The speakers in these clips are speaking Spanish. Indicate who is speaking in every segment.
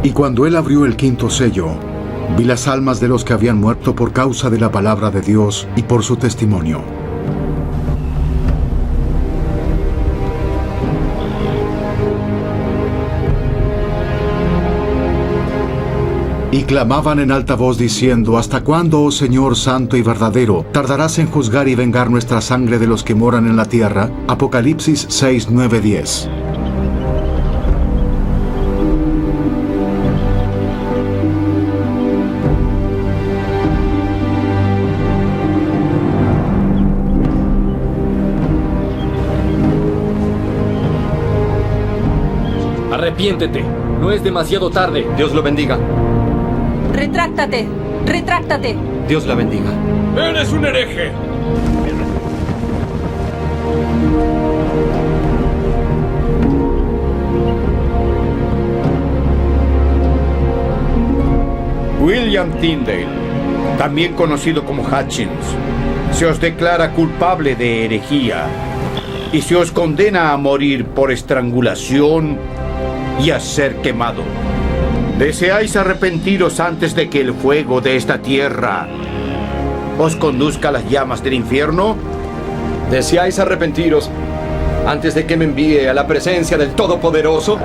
Speaker 1: Y cuando él abrió el quinto sello, vi las almas de los que habían muerto por causa de la palabra de Dios y por su testimonio. Y clamaban en alta voz diciendo: ¿Hasta cuándo, oh Señor santo y verdadero, tardarás en juzgar y vengar nuestra sangre de los que moran en la tierra? Apocalipsis 6, 9, 10.
Speaker 2: Arrepiéntete, no es demasiado tarde.
Speaker 3: Dios lo bendiga.
Speaker 4: ¡Retráctate! ¡Retráctate!
Speaker 3: Dios la bendiga.
Speaker 5: ¡Eres un hereje!
Speaker 6: William Tyndale, también conocido como Hutchins, se os declara culpable de herejía y se os condena a morir por estrangulación y a ser quemado. ¿Deseáis arrepentiros antes de que el fuego de esta tierra os conduzca a las llamas del infierno?
Speaker 3: ¿Deseáis arrepentiros antes de que me envíe a la presencia del Todopoderoso?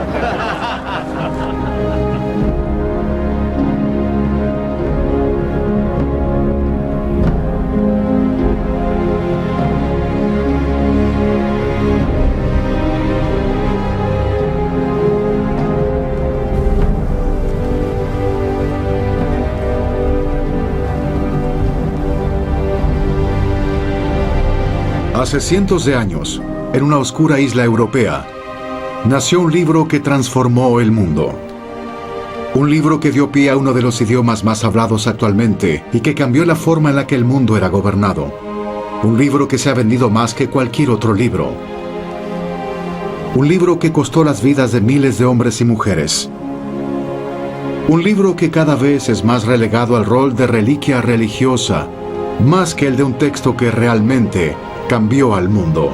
Speaker 1: Hace cientos de años, en una oscura isla europea, nació un libro que transformó el mundo. Un libro que dio pie a uno de los idiomas más hablados actualmente y que cambió la forma en la que el mundo era gobernado. Un libro que se ha vendido más que cualquier otro libro. Un libro que costó las vidas de miles de hombres y mujeres. Un libro que cada vez es más relegado al rol de reliquia religiosa, más que el de un texto que realmente cambió al mundo.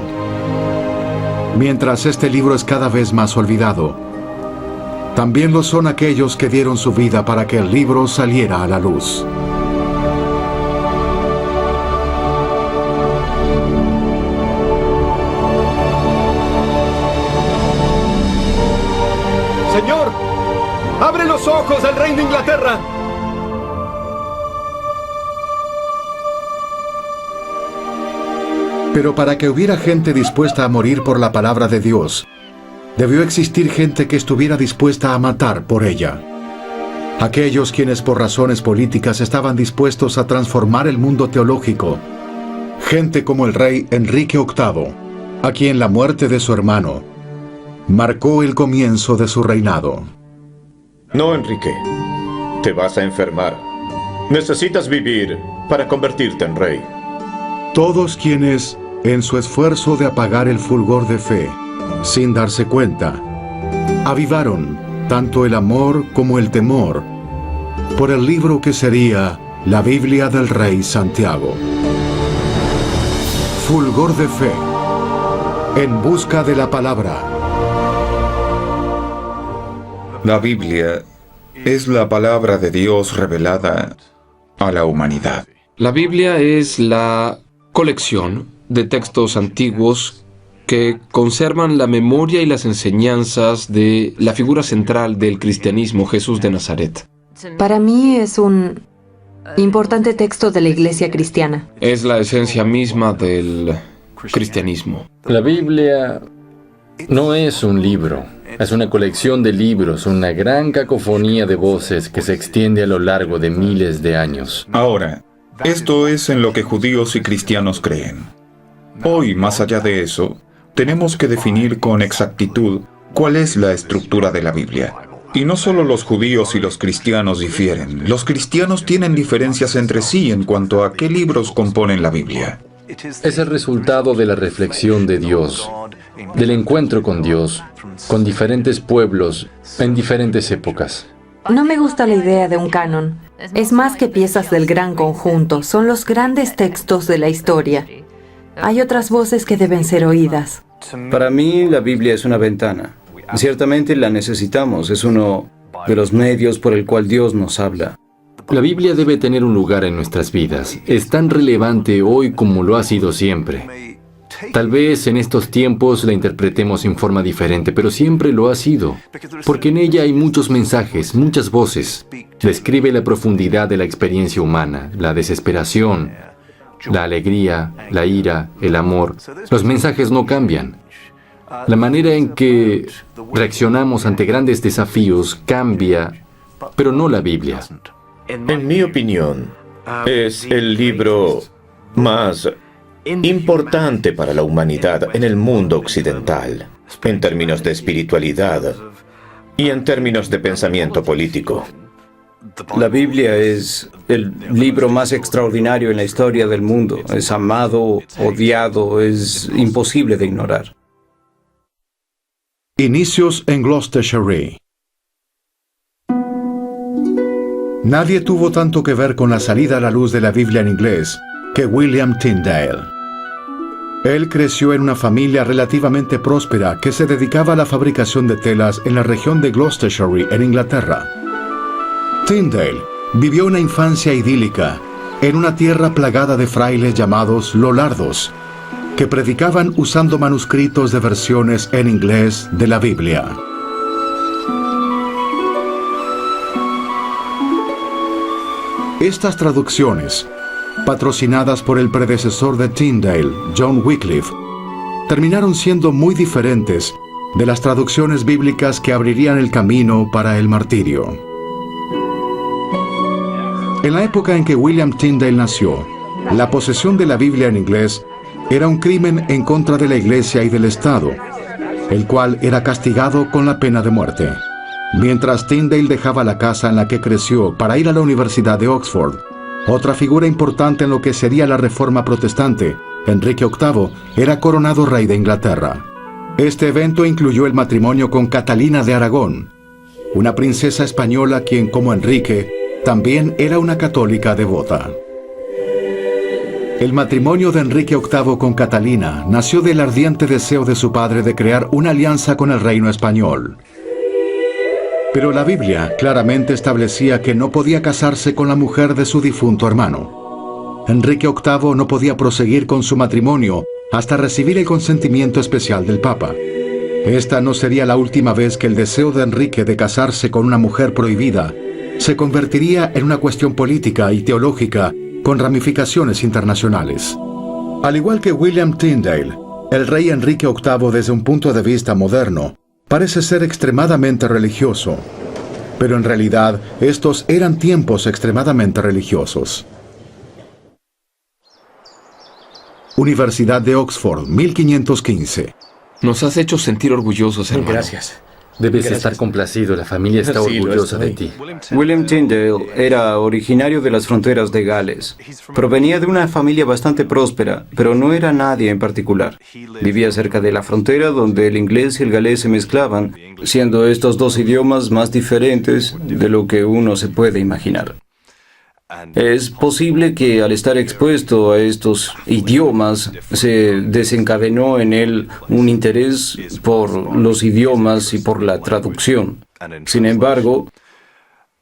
Speaker 1: Mientras este libro es cada vez más olvidado, también lo son aquellos que dieron su vida para que el libro saliera a la luz.
Speaker 3: ¡Señor! ¡Abre los ojos al rey de Inglaterra!
Speaker 1: Pero para que hubiera gente dispuesta a morir por la palabra de Dios, debió existir gente que estuviera dispuesta a matar por ella. Aquellos quienes por razones políticas estaban dispuestos a transformar el mundo teológico. Gente como el rey Enrique VIII, a quien la muerte de su hermano marcó el comienzo de su reinado.
Speaker 7: No, Enrique. Te vas a enfermar. Necesitas vivir para convertirte en rey.
Speaker 1: Todos quienes, en su esfuerzo de apagar el fulgor de fe, sin darse cuenta, avivaron tanto el amor como el temor por el libro que sería la Biblia del Rey Santiago. Fulgor de fe, en busca de la palabra.
Speaker 8: La Biblia es la palabra de Dios revelada a la humanidad.
Speaker 9: La Biblia es la colección de textos antiguos que conservan la memoria y las enseñanzas de la figura central del cristianismo, Jesús de Nazaret.
Speaker 4: Para mí es un importante texto de la Iglesia cristiana.
Speaker 9: Es la esencia misma del cristianismo.
Speaker 2: La Biblia no es un libro, es una colección de libros, una gran cacofonía de voces que se extiende a lo largo de miles de años.
Speaker 8: Ahora, esto es en lo que judíos y cristianos creen. Hoy, más allá de eso, tenemos que definir con exactitud cuál es la estructura de la Biblia. Y no solo los judíos y los cristianos difieren, los cristianos tienen diferencias entre sí en cuanto a qué libros componen la Biblia.
Speaker 2: Es el resultado de la reflexión de Dios, del encuentro con Dios, con diferentes pueblos, en diferentes épocas.
Speaker 4: No me gusta la idea de un canon. Es más que piezas del gran conjunto, son los grandes textos de la historia. Hay otras voces que deben ser oídas.
Speaker 10: Para mí, la Biblia es una ventana. Ciertamente la necesitamos, es uno
Speaker 5: de los medios por el cual Dios nos habla.
Speaker 2: La Biblia debe tener un lugar en nuestras vidas. Es tan relevante hoy como lo ha sido siempre. Tal vez en estos tiempos la interpretemos en forma diferente, pero siempre lo ha sido, porque en ella hay muchos mensajes, muchas voces. Describe la profundidad de la experiencia humana, la desesperación, la alegría, la ira, el amor. Los mensajes no cambian. La manera en que reaccionamos ante grandes desafíos cambia, pero no la Biblia.
Speaker 7: En mi opinión, es el libro más importante para la humanidad en el mundo occidental, en términos de espiritualidad y en términos de pensamiento político.
Speaker 5: La Biblia es el libro más extraordinario en la historia del mundo. Es amado, odiado, es imposible de ignorar.
Speaker 1: Inicios en Gloucestershire. Nadie tuvo tanto que ver con la salida a la luz de la Biblia en inglés que William Tyndale. Él creció en una familia relativamente próspera que se dedicaba a la fabricación de telas en la región de Gloucestershire, en Inglaterra. Tyndale vivió una infancia idílica en una tierra plagada de frailes llamados lollardos, que predicaban usando manuscritos de versiones en inglés de la Biblia. Estas traducciones, patrocinadas por el predecesor de Tyndale, John Wycliffe, terminaron siendo muy diferentes de las traducciones bíblicas que abrirían el camino para el martirio. En la época en que William Tyndale nació, la posesión de la Biblia en inglés era un crimen en contra de la Iglesia y del Estado, el cual era castigado con la pena de muerte. Mientras Tyndale dejaba la casa en la que creció para ir a la Universidad de Oxford, otra figura importante en lo que sería la Reforma Protestante, Enrique VIII, era coronado rey de Inglaterra. Este evento incluyó el matrimonio con Catalina de Aragón, una princesa española quien, como Enrique, también era una católica devota. El matrimonio de Enrique VIII con Catalina nació del ardiente deseo de su padre de crear una alianza con el reino español. Pero la Biblia claramente establecía que no podía casarse con la mujer de su difunto hermano. Enrique VIII no podía proseguir con su matrimonio hasta recibir el consentimiento especial del Papa. Esta no sería la última vez que el deseo de Enrique de casarse con una mujer prohibida se convertiría en una cuestión política y teológica con ramificaciones internacionales. Al igual que William Tyndale, el rey Enrique VIII, desde un punto de vista moderno, parece ser extremadamente religioso, pero en realidad estos eran tiempos extremadamente religiosos. Universidad de Oxford, 1515.
Speaker 9: Nos has hecho sentir orgullosos, hermano.
Speaker 3: Gracias.
Speaker 2: Debes estar complacido, la familia está
Speaker 3: Sí, lo
Speaker 2: orgullosa de
Speaker 3: estoy.
Speaker 2: ti.
Speaker 5: William Tyndale era originario de las fronteras de Gales. Provenía de una familia bastante próspera, pero no era nadie en particular. Vivía cerca de la frontera donde el inglés y el galés se mezclaban, siendo estos dos idiomas más diferentes de lo que uno se puede imaginar. Es posible que al estar expuesto a estos idiomas se desencadenó en él un interés por los idiomas y por la traducción. Sin embargo,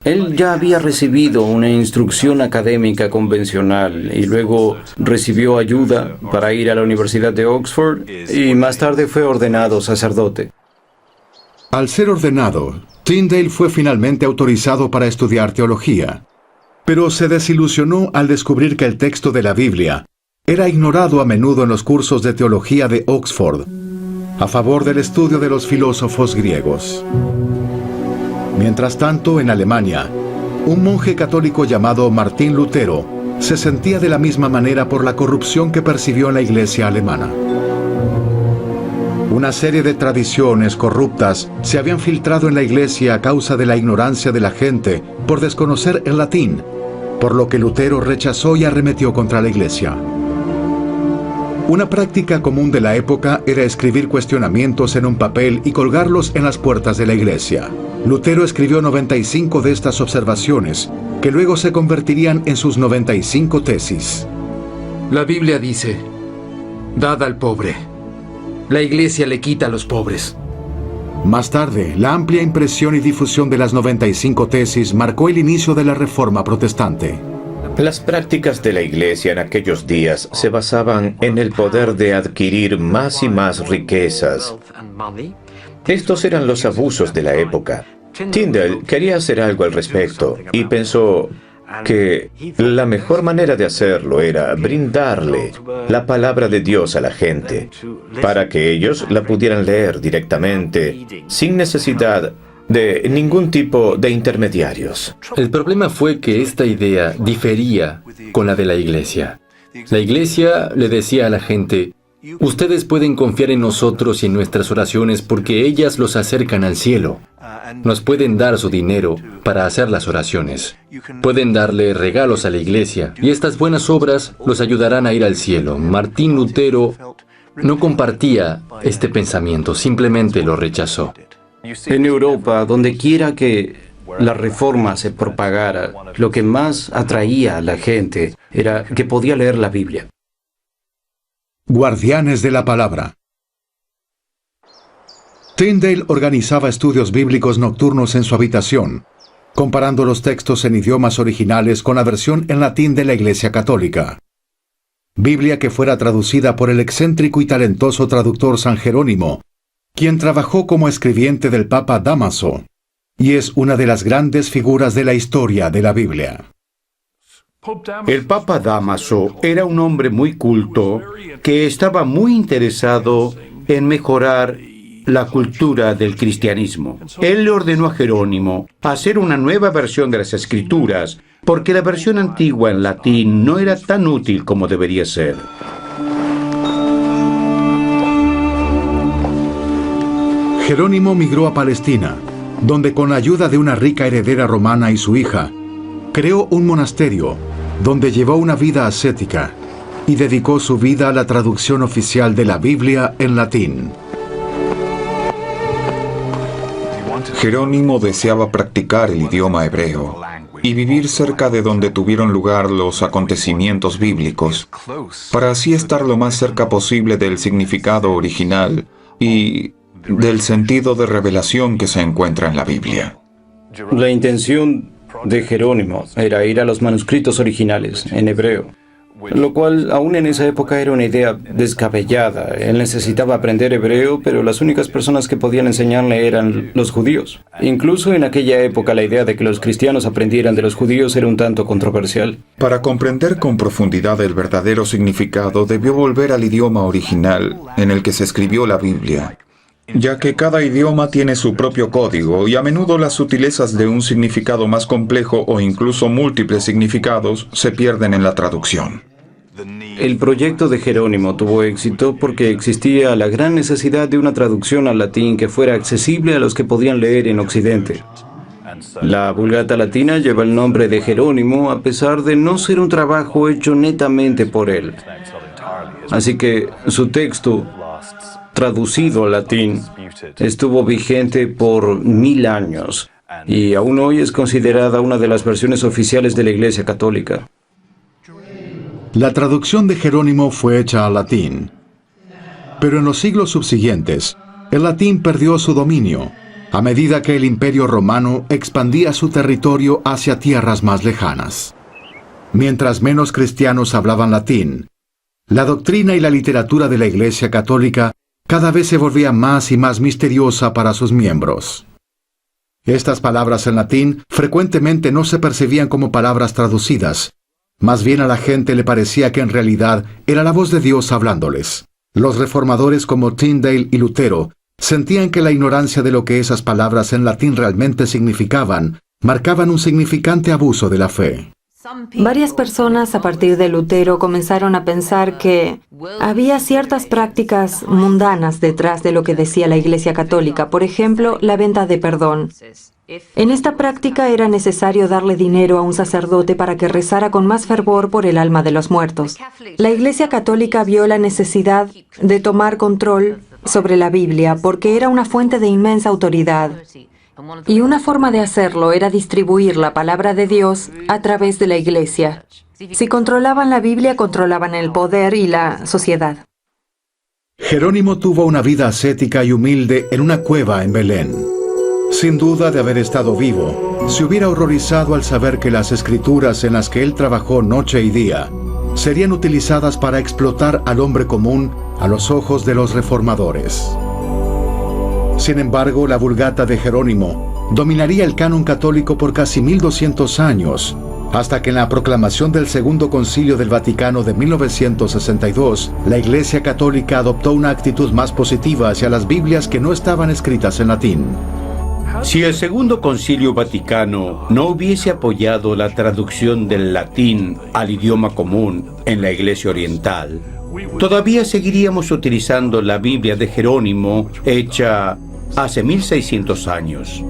Speaker 5: él ya había recibido una instrucción académica convencional y luego recibió ayuda para ir a la Universidad de Oxford y más tarde fue ordenado sacerdote.
Speaker 1: Al ser ordenado, Tyndale fue finalmente autorizado para estudiar teología, pero se desilusionó al descubrir que el texto de la Biblia era ignorado a menudo en los cursos de teología de Oxford, a favor del estudio de los filósofos griegos. Mientras tanto, en Alemania, un monje católico llamado Martín Lutero se sentía de la misma manera por la corrupción que percibió en la iglesia alemana. Una serie de tradiciones corruptas se habían filtrado en la iglesia a causa de la ignorancia de la gente por desconocer el latín, por lo que Lutero rechazó y arremetió contra la iglesia. Una práctica común de la época era escribir cuestionamientos en un papel y colgarlos en las puertas de la iglesia. Lutero escribió 95 de estas observaciones, que luego se convertirían en sus 95 tesis.
Speaker 10: La Biblia dice, dad al pobre. La iglesia le quita a los pobres.
Speaker 1: Más tarde, la amplia impresión y difusión de las 95 tesis marcó el inicio de la Reforma protestante.
Speaker 7: Las prácticas de la Iglesia en aquellos días se basaban en el poder de adquirir más y más riquezas. Estos eran los abusos de la época. Tyndale quería hacer algo al respecto y pensó que la mejor manera de hacerlo era brindarle la palabra de Dios a la gente, para que ellos la pudieran leer directamente, sin necesidad de ningún tipo de intermediarios.
Speaker 2: El problema fue que esta idea difería con la de la Iglesia. La Iglesia le decía a la gente: ustedes pueden confiar en nosotros y en nuestras oraciones porque ellas los acercan al cielo. Nos pueden dar su dinero para hacer las oraciones. Pueden darle regalos a la Iglesia y estas buenas obras los ayudarán a ir al cielo. Martín Lutero no compartía este pensamiento, simplemente lo rechazó.
Speaker 5: En Europa, donde quiera que la reforma se propagara, lo que más atraía a la gente era que podía leer la Biblia.
Speaker 1: Guardianes de la palabra. Tyndale organizaba estudios bíblicos nocturnos en su habitación, comparando los textos en idiomas originales con la versión en latín de la Iglesia Católica. Biblia que fuera traducida por el excéntrico y talentoso traductor San Jerónimo, quien trabajó como escribiente del Papa Dámaso, y es una de las grandes figuras de la historia de la Biblia.
Speaker 6: El Papa Dámaso era un hombre muy culto que estaba muy interesado en mejorar la cultura del cristianismo. Él le ordenó a Jerónimo hacer una nueva versión de las Escrituras, porque la versión antigua en latín no era tan útil como debería ser.
Speaker 1: Jerónimo migró a Palestina, donde con la ayuda de una rica heredera romana y su hija, creó un monasterio, donde llevó una vida ascética y dedicó su vida a la traducción oficial de la Biblia en latín.
Speaker 8: Jerónimo deseaba practicar el idioma hebreo y vivir cerca de donde tuvieron lugar los acontecimientos bíblicos, para así estar lo más cerca posible del significado original y del sentido de revelación que se encuentra en la Biblia.
Speaker 5: La intención de Jerónimo era ir a los manuscritos originales, en hebreo, lo cual aún en esa época era una idea descabellada. Él necesitaba aprender hebreo, pero las únicas personas que podían enseñarle eran los judíos. Incluso en aquella época la idea de que los cristianos aprendieran de los judíos era un tanto controversial.
Speaker 8: Para comprender con profundidad el verdadero significado, debió volver al idioma original en el que se escribió la Biblia, ya que cada idioma tiene su propio código y a menudo las sutilezas de un significado más complejo o incluso múltiples significados se pierden en la traducción.
Speaker 5: El proyecto de Jerónimo tuvo éxito porque existía la gran necesidad de una traducción al latín que fuera accesible a los que podían leer en Occidente. La Vulgata Latina lleva el nombre de Jerónimo a pesar de no ser un trabajo hecho netamente por él. Así que su texto, traducido al latín, estuvo vigente por 1000 años y aún hoy es considerada una de las versiones oficiales de la Iglesia Católica.
Speaker 1: La traducción de Jerónimo fue hecha al latín, pero en los siglos subsiguientes, el latín perdió su dominio a medida que el Imperio Romano expandía su territorio hacia tierras más lejanas. Mientras menos cristianos hablaban latín, la doctrina y la literatura de la Iglesia Católica cada vez se volvía más y más misteriosa para sus miembros. Estas palabras en latín frecuentemente no se percibían como palabras traducidas. Más bien a la gente le parecía que en realidad era la voz de Dios hablándoles. Los reformadores como Tyndale y Lutero sentían que la ignorancia de lo que esas palabras en latín realmente significaban marcaban un significante abuso de la fe.
Speaker 4: Varias personas a partir de Lutero comenzaron a pensar que había ciertas prácticas mundanas detrás de lo que decía la Iglesia Católica, por ejemplo, la venta de perdón. En esta práctica era necesario darle dinero a un sacerdote para que rezara con más fervor por el alma de los muertos. La Iglesia Católica vio la necesidad de tomar control sobre la Biblia porque era una fuente de inmensa autoridad. Y una forma de hacerlo era distribuir la palabra de Dios a través de la Iglesia. Si controlaban la Biblia, controlaban el poder y la sociedad.
Speaker 1: Jerónimo tuvo una vida ascética y humilde en una cueva en Belén. Sin duda de haber estado vivo, se hubiera horrorizado al saber que las escrituras en las que él trabajó noche y día serían utilizadas para explotar al hombre común a los ojos de los reformadores. Sin embargo, la Vulgata de Jerónimo dominaría el canon católico por casi 1200 años, hasta que en la proclamación del Segundo Concilio del Vaticano de 1962, la Iglesia Católica adoptó una actitud más positiva hacia las Biblias que no estaban escritas en latín.
Speaker 6: Si el Segundo Concilio Vaticano no hubiese apoyado la traducción del latín al idioma común en la Iglesia Oriental, todavía seguiríamos utilizando la Biblia de Jerónimo hecha hace 1600 años.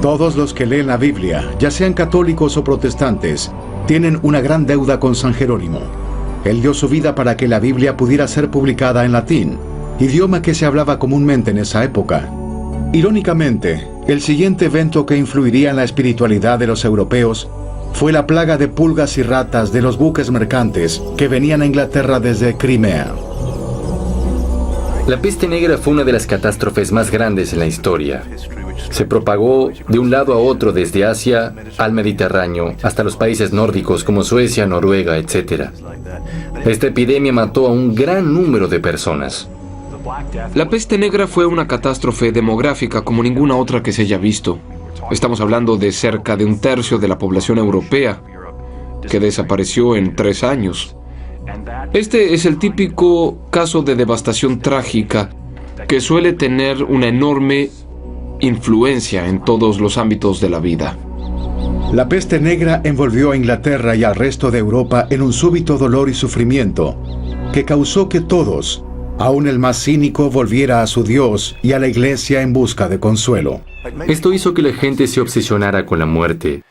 Speaker 1: Todos los que leen la Biblia, ya sean católicos o protestantes, tienen una gran deuda con San Jerónimo. Él dio su vida para que la Biblia pudiera ser publicada en latín, idioma que se hablaba comúnmente en esa época. Irónicamente, el siguiente evento que influiría en la espiritualidad de los europeos fue la plaga de pulgas y ratas de los buques mercantes que venían a Inglaterra desde Crimea.
Speaker 2: La peste negra fue una de las catástrofes más grandes en la historia. Se propagó de un lado a otro desde Asia al Mediterráneo hasta los países nórdicos como Suecia, Noruega, etc. Esta epidemia mató a un gran número de personas.
Speaker 9: La peste negra fue una catástrofe demográfica como ninguna otra que se haya visto. Estamos hablando de cerca de 1/3 de la población europea, que desapareció en 3 años. Este es el típico caso de devastación trágica que suele tener una enorme influencia en todos los ámbitos de la vida.
Speaker 1: La peste negra envolvió a Inglaterra y al resto de Europa en un súbito dolor y sufrimiento que causó que todos, aún el más cínico, volviera a su Dios y a la Iglesia en busca de consuelo.
Speaker 2: Esto hizo que la gente se obsesionara con la muerte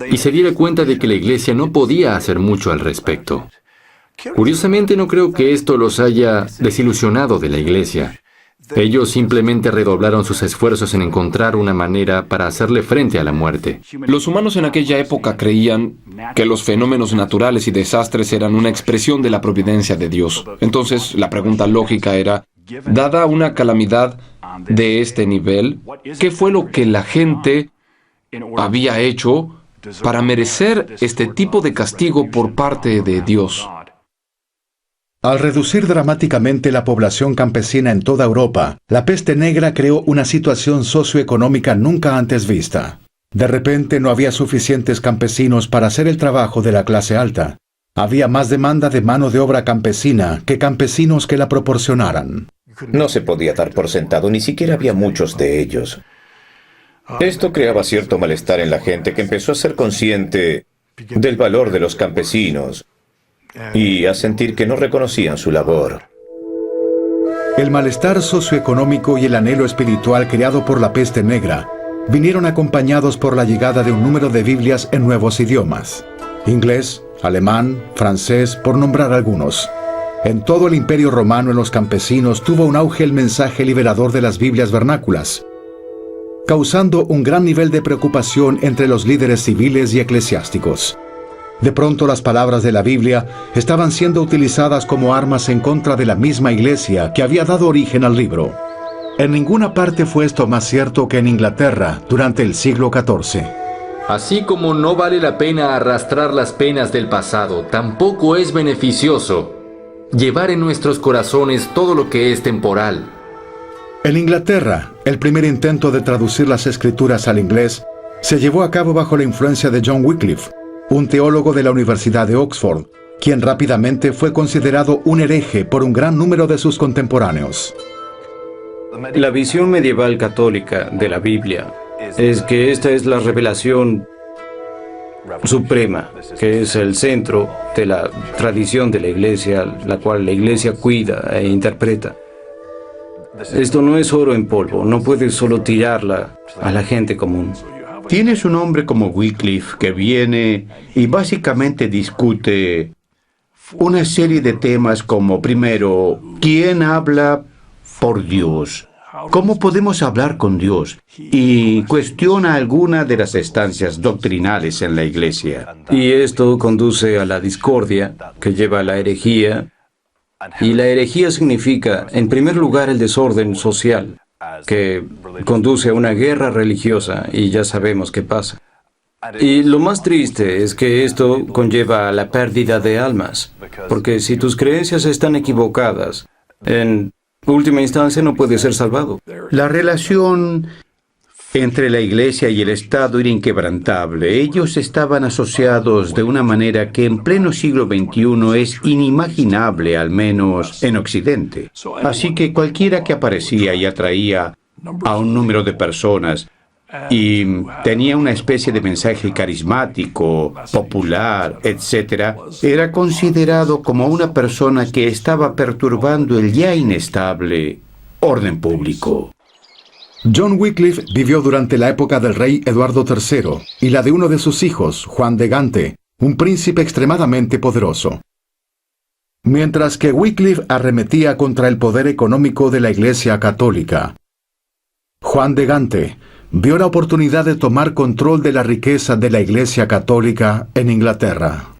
Speaker 2: y se diera cuenta de que la Iglesia no podía hacer mucho al respecto. Curiosamente, no creo que esto los haya desilusionado de la Iglesia. Ellos simplemente redoblaron sus esfuerzos en encontrar una manera para hacerle frente a la muerte.
Speaker 9: Los humanos en aquella época creían que los fenómenos naturales y desastres eran una expresión de la providencia de Dios. Entonces, la pregunta lógica era, dada una calamidad de este nivel, ¿qué fue lo que la gente había hecho para merecer este tipo de castigo por parte de Dios?
Speaker 1: Al reducir dramáticamente la población campesina en toda Europa, la peste negra creó una situación socioeconómica nunca antes vista. De repente no había suficientes campesinos para hacer el trabajo de la clase alta. Había más demanda de mano de obra campesina que campesinos que la proporcionaran.
Speaker 7: No se podía dar por sentado, ni siquiera había muchos de ellos. Esto creaba cierto malestar en la gente que empezó a ser consciente del valor de los campesinos y a sentir que no reconocían su labor.
Speaker 1: El malestar socioeconómico y el anhelo espiritual creado por la peste negra vinieron acompañados por la llegada de un número de Biblias en nuevos idiomas: inglés, alemán, francés, por nombrar algunos. En todo el Imperio Romano, en los campesinos, tuvo un auge el mensaje liberador de las Biblias vernáculas, causando un gran nivel de preocupación entre los líderes civiles y eclesiásticos. De pronto las palabras de la Biblia estaban siendo utilizadas como armas en contra de la misma Iglesia que había dado origen al libro. En ninguna parte fue esto más cierto que en Inglaterra durante el siglo XIV.
Speaker 2: Así como no vale la pena arrastrar las penas del pasado, tampoco es beneficioso llevar en nuestros corazones todo lo que es temporal.
Speaker 1: En Inglaterra, el primer intento de traducir las Escrituras al inglés se llevó a cabo bajo la influencia de John Wycliffe, un teólogo de la Universidad de Oxford, quien rápidamente fue considerado un hereje por un gran número de sus contemporáneos.
Speaker 5: La visión medieval católica de la Biblia es que esta es la revelación suprema, que es el centro de la tradición de la Iglesia, la cual la Iglesia cuida e interpreta. Esto no es oro en polvo, no puedes solo tirarla a la gente común.
Speaker 6: Tienes un hombre como Wycliffe que viene y básicamente discute una serie de temas como, primero, ¿quién habla por Dios? ¿Cómo podemos hablar con Dios? Y cuestiona alguna de las estancias doctrinales en la Iglesia.
Speaker 5: Y esto conduce a la discordia, que lleva a la herejía, Y la herejía significa, en primer lugar, el desorden social, que conduce a una guerra religiosa, y ya sabemos qué pasa. Y lo más triste es que esto conlleva a la pérdida de almas, porque si tus creencias están equivocadas, en última instancia no puedes ser salvado.
Speaker 6: La relación entre la Iglesia y el Estado era inquebrantable. Ellos estaban asociados de una manera que en pleno siglo XXI es inimaginable, al menos en Occidente. Así que cualquiera que aparecía y atraía a un número de personas y tenía una especie de mensaje carismático, popular, etc., era considerado como una persona que estaba perturbando el ya inestable orden público.
Speaker 1: John Wycliffe vivió durante la época del rey Eduardo III y la de uno de sus hijos, Juan de Gante, un príncipe extremadamente poderoso. Mientras que Wycliffe arremetía contra el poder económico de la Iglesia Católica, Juan de Gante vio la oportunidad de tomar control de la riqueza de la Iglesia Católica en Inglaterra.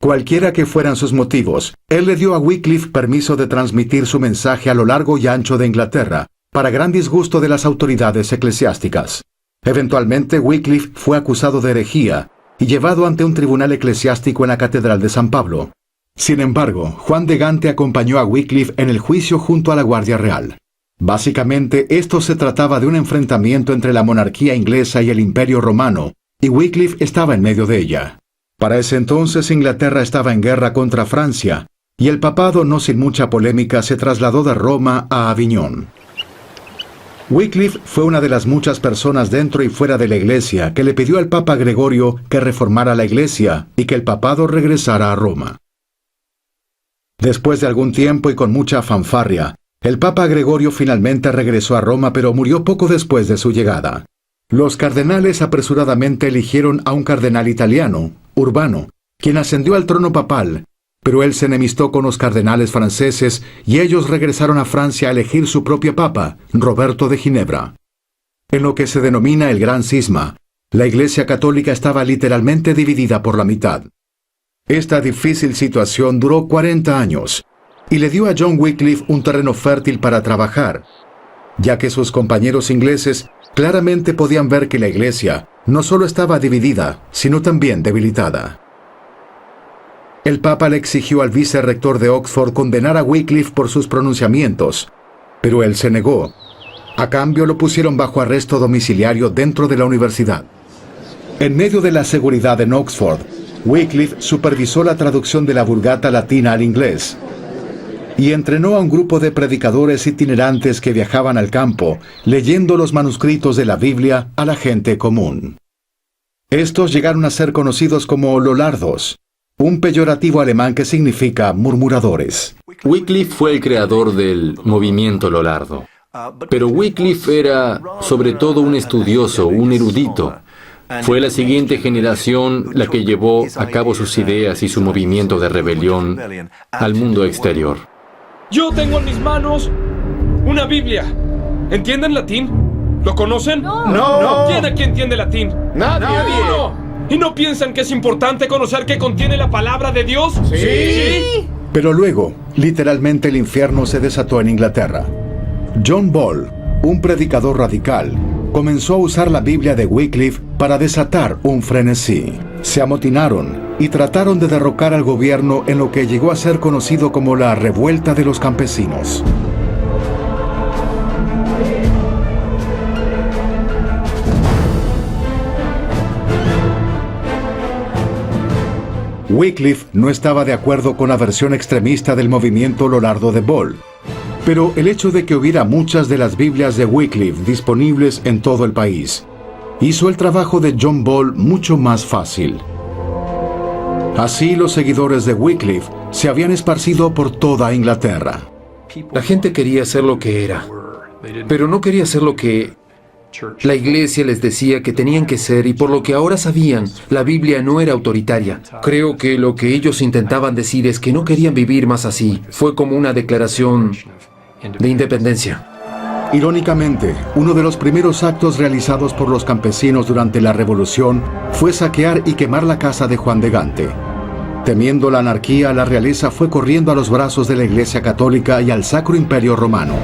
Speaker 1: Cualquiera que fueran sus motivos, él le dio a Wycliffe permiso de transmitir su mensaje a lo largo y ancho de Inglaterra, para gran disgusto de las autoridades eclesiásticas. Eventualmente, Wycliffe fue acusado de herejía y llevado ante un tribunal eclesiástico en la Catedral de San Pablo. Sin embargo, Juan de Gante acompañó a Wycliffe en el juicio junto a la Guardia Real. Básicamente, esto se trataba de un enfrentamiento entre la monarquía inglesa y el Imperio Romano, y Wycliffe estaba en medio de ella. Para ese entonces, Inglaterra estaba en guerra contra Francia, y el papado, no sin mucha polémica, se trasladó de Roma a Aviñón. Wycliffe fue una de las muchas personas dentro y fuera de la Iglesia que le pidió al Papa Gregorio que reformara la Iglesia y que el papado regresara a Roma. Después de algún tiempo y con mucha fanfarria, el Papa Gregorio finalmente regresó a Roma, pero murió poco después de su llegada. Los cardenales apresuradamente eligieron a un cardenal italiano, Urbano, quien ascendió al trono papal, pero él se enemistó con los cardenales franceses y ellos regresaron a Francia a elegir su propio papa, Roberto de Ginebra. En lo que se denomina el Gran Cisma, la Iglesia Católica estaba literalmente dividida por la mitad. Esta difícil situación duró 40 años y le dio a John Wycliffe un terreno fértil para trabajar, ya que sus compañeros ingleses claramente podían ver que la Iglesia no solo estaba dividida, sino también debilitada. El Papa le exigió al vicerrector de Oxford condenar a Wycliffe por sus pronunciamientos, pero él se negó. A cambio, lo pusieron bajo arresto domiciliario dentro de la universidad. En medio de la seguridad en Oxford, Wycliffe supervisó la traducción de la Vulgata latina al inglés y entrenó a un grupo de predicadores itinerantes que viajaban al campo, leyendo los manuscritos de la Biblia a la gente común. Estos llegaron a ser conocidos como lollardos, un peyorativo alemán que significa murmuradores.
Speaker 2: Wycliffe fue el creador del movimiento lollardo. Pero Wycliffe era, sobre todo, un estudioso, un erudito. Fue la siguiente generación la que llevó a cabo sus ideas y su movimiento de rebelión al mundo exterior.
Speaker 9: Yo tengo en mis manos una Biblia. ¿Entienden latín? ¿Lo conocen?
Speaker 3: No.
Speaker 9: ¿Quién aquí entiende latín?
Speaker 3: Nadie.
Speaker 9: ¿Y no piensan que es importante conocer qué contiene la palabra de Dios?
Speaker 3: Sí.
Speaker 1: Pero luego, literalmente el infierno se desató en Inglaterra. John Ball, un predicador radical, comenzó a usar la Biblia de Wycliffe para desatar un frenesí. Se amotinaron y trataron de derrocar al gobierno en lo que llegó a ser conocido como la Revuelta de los Campesinos. Wycliffe no estaba de acuerdo con la versión extremista del movimiento lollardo de Ball, pero el hecho de que hubiera muchas de las Biblias de Wycliffe disponibles en todo el país hizo el trabajo de John Ball mucho más fácil. Así, los seguidores de Wycliffe se habían esparcido por toda Inglaterra.
Speaker 10: La gente quería ser lo que era, pero no quería ser lo que la Iglesia les decía que tenían que ser, y por lo que ahora sabían, la Biblia no era autoritaria. Creo que lo que ellos intentaban decir es que no querían vivir más así. Fue como una declaración de independencia.
Speaker 1: Irónicamente, uno de los primeros actos realizados por los campesinos durante la Revolución fue saquear y quemar la casa de Juan de Gante. Temiendo la anarquía, la realeza fue corriendo a los brazos de la Iglesia Católica y al Sacro Imperio Romano.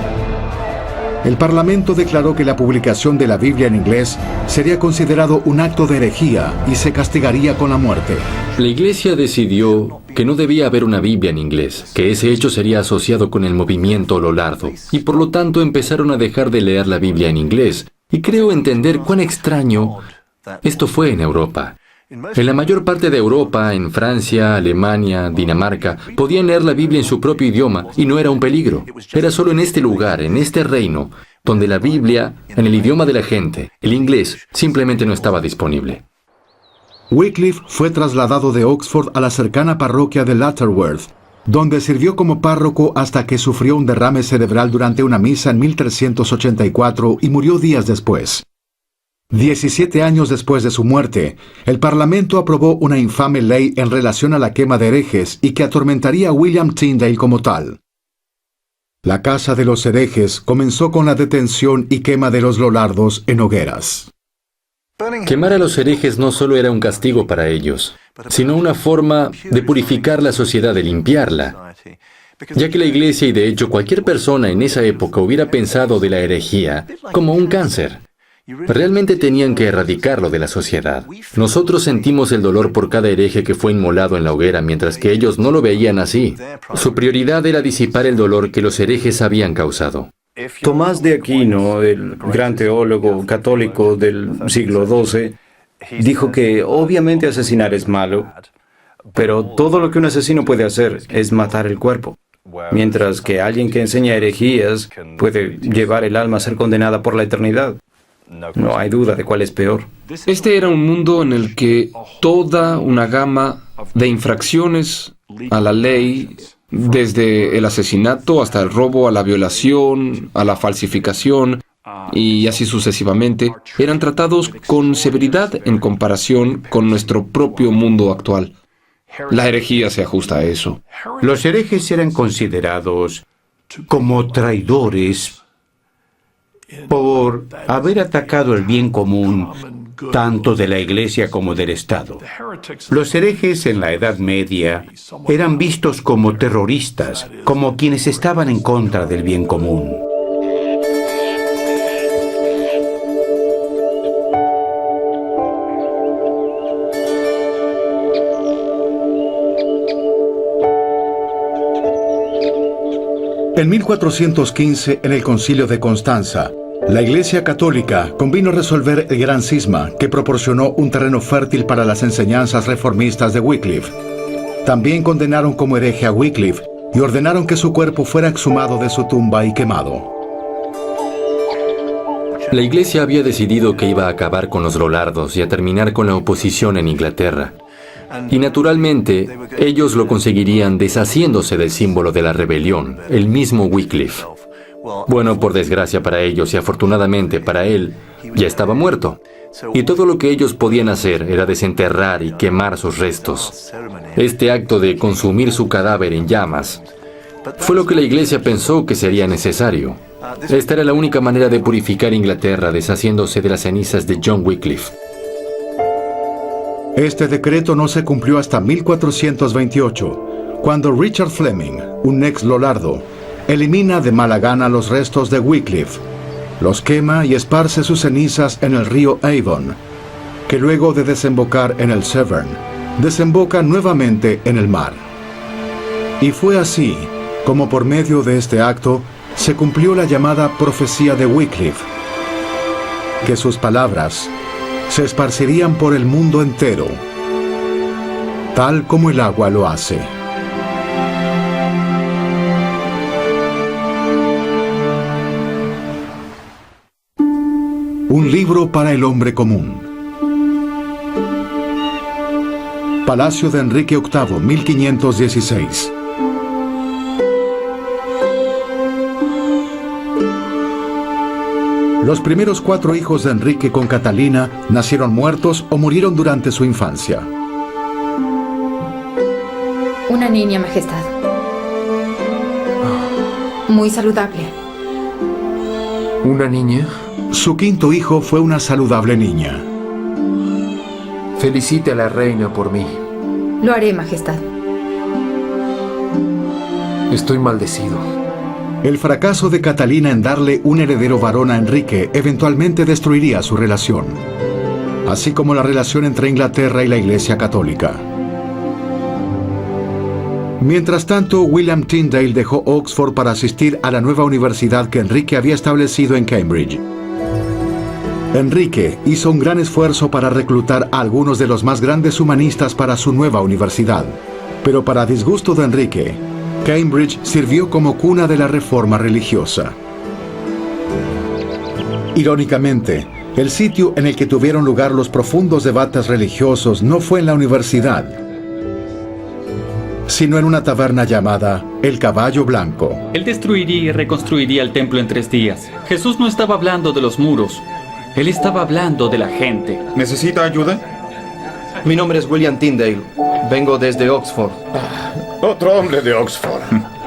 Speaker 1: El Parlamento declaró que la publicación de la Biblia en inglés sería considerado un acto de herejía y se castigaría con la muerte.
Speaker 2: La Iglesia decidió que no debía haber una Biblia en inglés, que ese hecho sería asociado con el movimiento Lollardo, y por lo tanto empezaron a dejar de leer la Biblia en inglés. Y creo entender cuán extraño esto fue en Europa. En la mayor parte de Europa, en Francia, Alemania, Dinamarca, podían leer la Biblia en su propio idioma y no era un peligro. Era solo en este lugar, en este reino, donde la Biblia, en el idioma de la gente, el inglés, simplemente no estaba disponible.
Speaker 1: Wycliffe fue trasladado de Oxford a la cercana parroquia de Lutterworth, donde sirvió como párroco hasta que sufrió un derrame cerebral durante una misa en 1384 y murió días después. 17 años después de su muerte, el Parlamento aprobó una infame ley en relación a la quema de herejes y que atormentaría a William Tyndale como tal. La Casa de los Herejes comenzó con la detención y quema de los Lollardos en hogueras.
Speaker 2: Quemar a los herejes no solo era un castigo para ellos, sino una forma de purificar la sociedad, de limpiarla, ya que la Iglesia y de hecho cualquier persona en esa época hubiera pensado de la herejía como un cáncer. Realmente tenían que erradicarlo de la sociedad. Nosotros sentimos el dolor por cada hereje que fue inmolado en la hoguera, mientras que ellos no lo veían así. Su prioridad era disipar el dolor que los herejes habían causado.
Speaker 5: Tomás de Aquino, el gran teólogo católico del siglo XII, dijo que obviamente asesinar es malo, pero todo lo que un asesino puede hacer es matar el cuerpo. Mientras que alguien que enseña herejías puede llevar el alma a ser condenada por la eternidad. No hay duda de cuál es peor.
Speaker 9: Este era un mundo en el que toda una gama de infracciones a la ley, desde el asesinato hasta el robo, a la violación, a la falsificación y así sucesivamente, eran tratados con severidad en comparación con nuestro propio mundo actual. La herejía se ajusta a eso.
Speaker 6: Los herejes eran considerados como traidores por haber atacado el bien común, tanto de la Iglesia como del Estado. Los herejes en la Edad Media eran vistos como terroristas, como quienes estaban en contra del bien común.
Speaker 1: En 1415, en el Concilio de Constanza, la Iglesia Católica convino resolver el gran cisma que proporcionó un terreno fértil para las enseñanzas reformistas de Wycliffe. También condenaron como hereje a Wycliffe y ordenaron que su cuerpo fuera exhumado de su tumba y quemado.
Speaker 2: La Iglesia había decidido que iba a acabar con los Lollardos y a terminar con la oposición en Inglaterra. Y naturalmente, ellos lo conseguirían deshaciéndose del símbolo de la rebelión, el mismo Wycliffe. Bueno, por desgracia para ellos y afortunadamente para él, ya estaba muerto. Y todo lo que ellos podían hacer era desenterrar y quemar sus restos. Este acto de consumir su cadáver en llamas fue lo que la Iglesia pensó que sería necesario. Esta era la única manera de purificar Inglaterra, deshaciéndose de las cenizas de John Wycliffe.
Speaker 1: Este decreto no se cumplió hasta 1428, cuando Richard Fleming, un ex Lollardo, elimina de mala gana los restos de Wycliffe, los quema y esparce sus cenizas en el río Avon, que luego de desembocar en el Severn, desemboca nuevamente en el mar. Y fue así como por medio de este acto se cumplió la llamada profecía de Wycliffe, que sus palabras se esparcirían por el mundo entero, tal como el agua lo hace. Un libro para el hombre común. Palacio de Enrique VIII, 1516. Los primeros 4 hijos de Enrique con Catalina nacieron muertos o murieron durante su infancia.
Speaker 11: Una niña, Majestad. Muy saludable.
Speaker 10: ¿Una niña?
Speaker 1: Su 5º hijo fue una saludable niña.
Speaker 10: Felicite a la reina por mí.
Speaker 11: Lo haré, Majestad.
Speaker 10: Estoy maldecido.
Speaker 1: El fracaso de Catalina en darle un heredero varón a Enrique eventualmente destruiría su relación, así como la relación entre Inglaterra y la Iglesia Católica. Mientras tanto, William Tyndale dejó Oxford para asistir a la nueva universidad que Enrique había establecido en Cambridge. Enrique hizo un gran esfuerzo para reclutar a algunos de los más grandes humanistas para su nueva universidad, pero para disgusto de Enrique, Cambridge sirvió como cuna de la reforma religiosa. Irónicamente, el sitio en el que tuvieron lugar los profundos debates religiosos no fue en la universidad, sino en una taberna llamada El Caballo Blanco.
Speaker 12: Él destruiría y reconstruiría el templo en 3 días. Jesús no estaba hablando de los muros. Él estaba hablando de la gente.
Speaker 8: ¿Necesita ayuda?
Speaker 3: Mi nombre es William Tyndale. Vengo desde Oxford.
Speaker 7: Otro hombre de Oxford.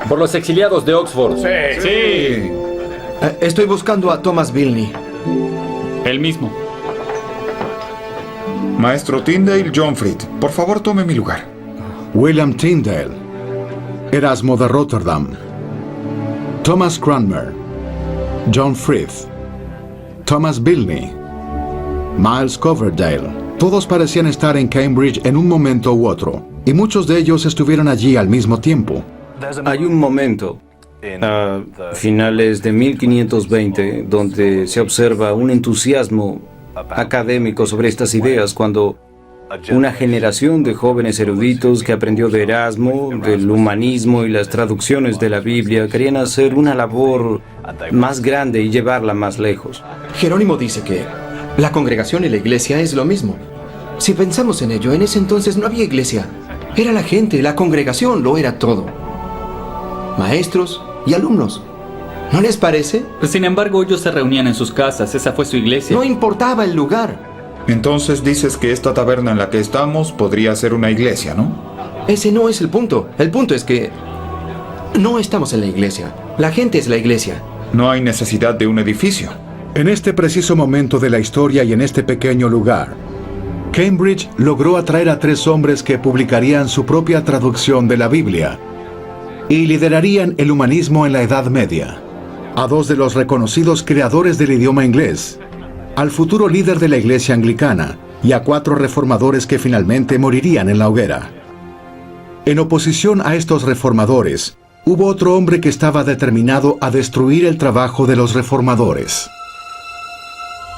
Speaker 2: Por los exiliados de Oxford.
Speaker 3: Sí. Estoy buscando a Thomas Bilney.
Speaker 12: Él mismo.
Speaker 8: Maestro Tyndale, John Fried, por favor tome mi lugar.
Speaker 1: William Tyndale, Erasmo de Rotterdam, Thomas Cranmer, John Fried, Thomas Bilney, Miles Coverdale. Todos parecían estar en Cambridge en un momento u otro, y muchos de ellos estuvieron allí al mismo tiempo.
Speaker 5: Hay un momento, a finales de 1520, donde se observa un entusiasmo académico sobre estas ideas cuando una generación de jóvenes eruditos que aprendió de Erasmo, del humanismo y las traducciones de la Biblia querían hacer una labor más grande y llevarla más lejos.
Speaker 3: Jerónimo dice que la congregación y la iglesia es lo mismo. Si pensamos en ello, en ese entonces no había iglesia. Era la gente, la congregación lo era todo. Maestros y alumnos. ¿No les parece?
Speaker 12: Sin embargo, ellos se reunían en sus casas. Esa fue su iglesia.
Speaker 3: No importaba el lugar.
Speaker 8: Entonces dices que esta taberna en la que estamos podría ser una iglesia, ¿no?
Speaker 3: Ese no es el punto. El punto es que no estamos en la iglesia. La gente es la iglesia.
Speaker 8: No hay necesidad de un edificio.
Speaker 1: En este preciso momento de la historia y en este pequeño lugar, Cambridge logró atraer a 3 hombres que publicarían su propia traducción de la Biblia y liderarían el humanismo en la Edad Media. A 2 de los reconocidos creadores del idioma inglés, al futuro líder de la Iglesia Anglicana y a 4 reformadores que finalmente morirían en la hoguera. En oposición a estos reformadores, hubo otro hombre que estaba determinado a destruir el trabajo de los reformadores: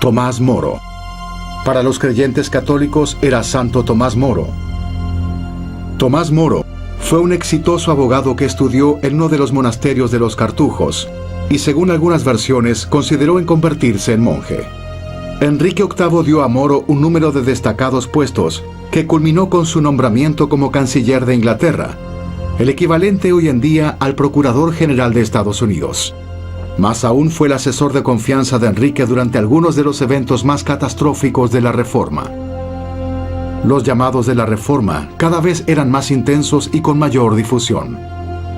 Speaker 1: Tomás Moro. Para los creyentes católicos era Santo Tomás Moro. Tomás Moro fue un exitoso abogado que estudió en uno de los monasterios de los Cartujos y, según algunas versiones, consideró en convertirse en monje. Enrique VIII dio a Moro un número de destacados puestos que culminó con su nombramiento como canciller de Inglaterra, el equivalente hoy en día al Procurador General de Estados Unidos. Más aún, fue el asesor de confianza de Enrique durante algunos de los eventos más catastróficos de la Reforma. Los llamados de la Reforma cada vez eran más intensos y con mayor difusión.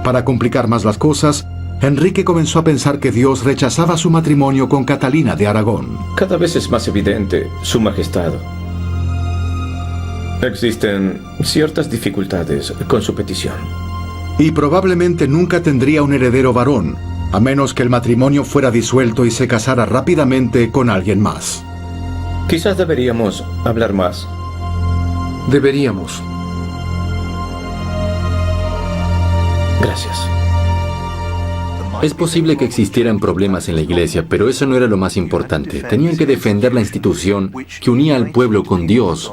Speaker 1: Para complicar más las cosas, Enrique comenzó a pensar que Dios rechazaba su matrimonio con Catalina de Aragón.
Speaker 7: Cada vez es más evidente, Su Majestad. Existen ciertas dificultades con su petición.
Speaker 1: Y probablemente nunca tendría un heredero varón, a menos que el matrimonio fuera disuelto y se casara rápidamente con alguien más.
Speaker 7: Quizás deberíamos hablar más.
Speaker 10: Deberíamos.
Speaker 7: Gracias.
Speaker 2: Es posible que existieran problemas en la iglesia, pero eso no era lo más importante. Tenían que defender la institución que unía al pueblo con Dios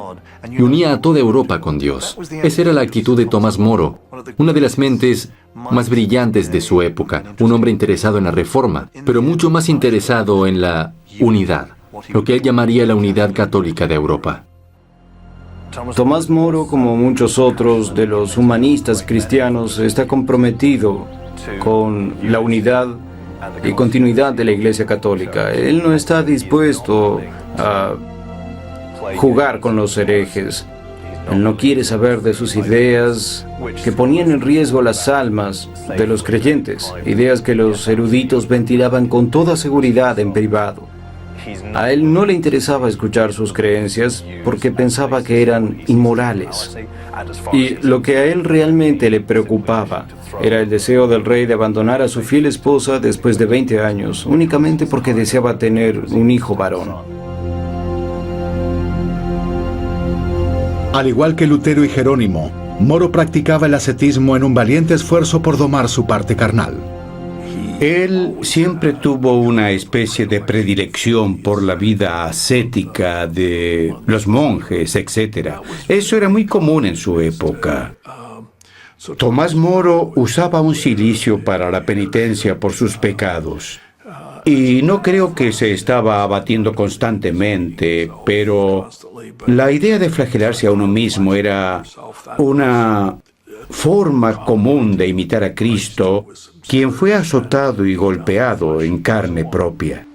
Speaker 2: y unía a toda Europa con Dios. Esa era la actitud de Tomás Moro, una de las mentes más brillantes de su época, un hombre interesado en la reforma, pero mucho más interesado en la unidad, lo que él llamaría la unidad católica de Europa.
Speaker 5: Tomás Moro, como muchos otros de los humanistas cristianos, está comprometido con la unidad y continuidad de la Iglesia Católica. Él no está dispuesto a jugar con los herejes. Él no quiere saber de sus ideas que ponían en riesgo las almas de los creyentes, ideas que los eruditos ventilaban con toda seguridad en privado. A él no le interesaba escuchar sus creencias porque pensaba que eran inmorales. Y lo que a él realmente le preocupaba era el deseo del rey de abandonar a su fiel esposa después de 20 años, únicamente porque deseaba tener un hijo varón.
Speaker 1: Al igual que Lutero y Jerónimo, Moro practicaba el ascetismo en un valiente esfuerzo por domar su parte carnal.
Speaker 6: Él siempre tuvo una especie de predilección por la vida ascética de los monjes, etc. Eso era muy común en su época. Tomás Moro usaba un cilicio para la penitencia por sus pecados. Y no creo que se estaba abatiendo constantemente, pero la idea de flagelarse a uno mismo era una forma común de imitar a Cristo, quien fue azotado y golpeado en carne propia.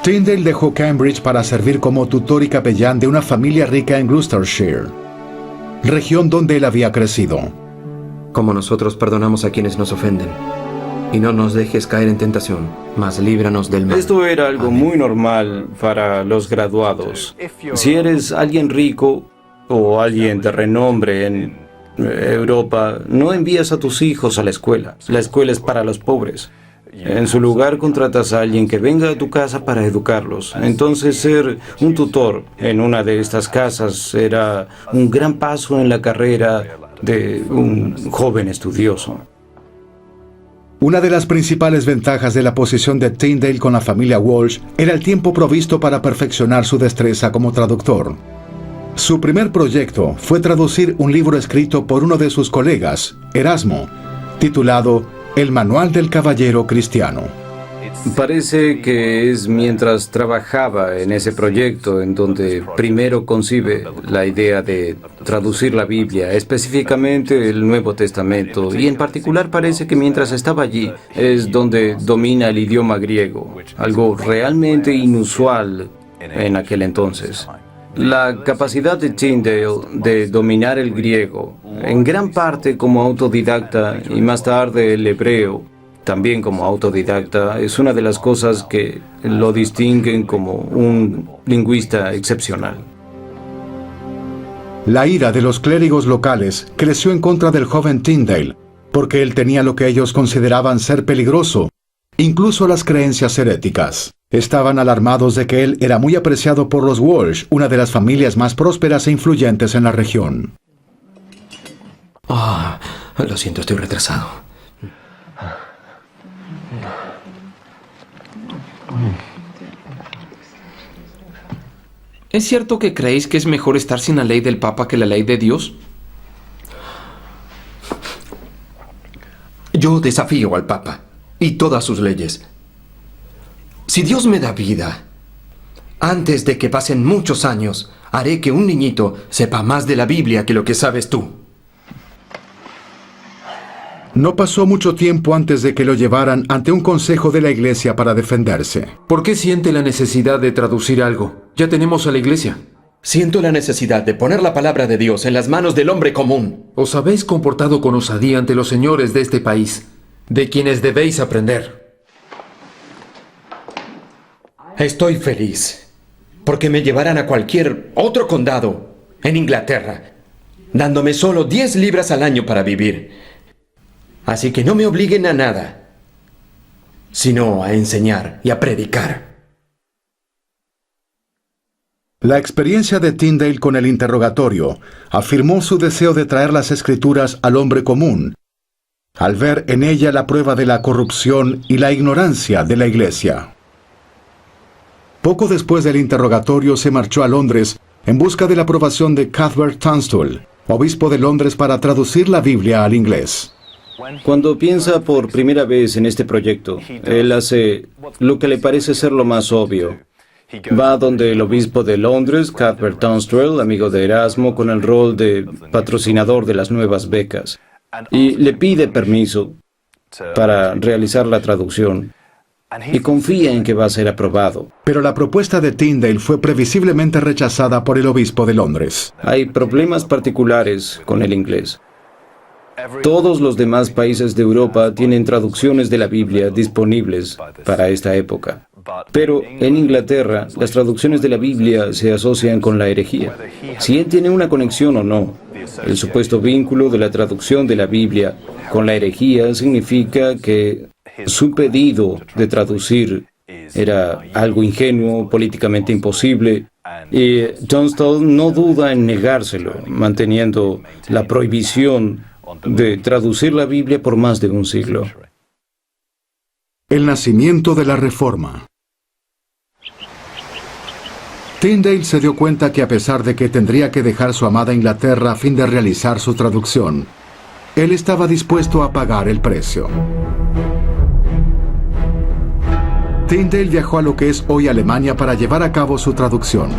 Speaker 1: Tyndale dejó Cambridge para servir como tutor y capellán de una familia rica en Gloucestershire, región donde él había crecido.
Speaker 3: Como nosotros perdonamos a quienes nos ofenden. Y no nos dejes caer en tentación, mas líbranos del mal.
Speaker 5: Esto era algo muy normal para los graduados. Si eres alguien rico o alguien de renombre en Europa, no envías a tus hijos a la escuela. La escuela es para los pobres. En su lugar contratas a alguien que venga a tu casa para educarlos. Entonces ser un tutor en una de estas casas era un gran paso en la carrera de un joven estudioso.
Speaker 1: Una de las principales ventajas de la posición de Tyndale con la familia Walsh era el tiempo provisto para perfeccionar su destreza como traductor. Su primer proyecto fue traducir un libro escrito por uno de sus colegas, Erasmo, titulado El Manual del Caballero Cristiano.
Speaker 5: Parece que es mientras trabajaba en ese proyecto en donde primero concibe la idea de traducir la Biblia, específicamente el Nuevo Testamento, y en particular parece que mientras estaba allí es donde domina el idioma griego, algo realmente inusual en aquel entonces. La capacidad de Tyndale de dominar el griego, en gran parte como autodidacta y más tarde el hebreo, también como autodidacta, es una de las cosas que lo distinguen como un lingüista excepcional.
Speaker 1: La ira de los clérigos locales creció en contra del joven Tyndale, porque él tenía lo que ellos consideraban ser peligroso, incluso las creencias heréticas. Estaban alarmados de que él era muy apreciado por los Walsh, una de las familias más prósperas e influyentes en la región.
Speaker 3: Lo siento, estoy retrasado.
Speaker 9: ¿Es cierto que creéis que es mejor estar sin la ley del Papa que la ley de Dios?
Speaker 3: Yo desafío al Papa y todas sus leyes. Si Dios me da vida, antes de que pasen muchos años, haré que un niñito sepa más de la Biblia que lo que sabes tú.
Speaker 1: No pasó mucho tiempo antes de que lo llevaran ante un consejo de la iglesia para defenderse.
Speaker 10: ¿Por qué siente la necesidad de traducir algo? Ya tenemos a la iglesia.
Speaker 3: Siento la necesidad de poner la palabra de Dios en las manos del hombre común.
Speaker 10: Os habéis comportado con osadía ante los señores de este país, de quienes debéis aprender.
Speaker 3: Estoy feliz, porque me llevarán a cualquier otro condado en Inglaterra, dándome solo 10 libras al año para vivir. Así que no me obliguen a nada, sino a enseñar y a predicar.
Speaker 1: La experiencia de Tyndale con el interrogatorio afirmó su deseo de traer las escrituras al hombre común, al ver en ella la prueba de la corrupción y la ignorancia de la iglesia. Poco después del interrogatorio se marchó a Londres en busca de la aprobación de Cuthbert Tunstall, obispo de Londres, para traducir la Biblia al inglés.
Speaker 5: Cuando piensa por primera vez en este proyecto, él hace lo que le parece ser lo más obvio. Va donde el obispo de Londres, Cuthbert Tunstall, amigo de Erasmo, con el rol de patrocinador de las nuevas becas, y le pide permiso para realizar la traducción, y confía en que va a ser aprobado.
Speaker 1: Pero la propuesta de Tyndale fue previsiblemente rechazada por el obispo de Londres.
Speaker 5: Hay problemas particulares con el inglés. Todos los demás países de Europa tienen traducciones de la Biblia disponibles para esta época, Pero en Inglaterra, las traducciones de la Biblia se asocian con la herejía. Si él tiene una conexión o no, el supuesto vínculo de la traducción de la Biblia con la herejía significa que su pedido de traducir era algo ingenuo, políticamente imposible, y Tunstall no duda en negárselo, manteniendo la prohibición de traducir la Biblia por más de un siglo.
Speaker 1: El nacimiento de la Reforma. Tyndale se dio cuenta que a pesar de que tendría que dejar su amada Inglaterra a fin de realizar su traducción, él estaba dispuesto a pagar el precio. Tyndale viajó a lo que es hoy Alemania para llevar a cabo su traducción.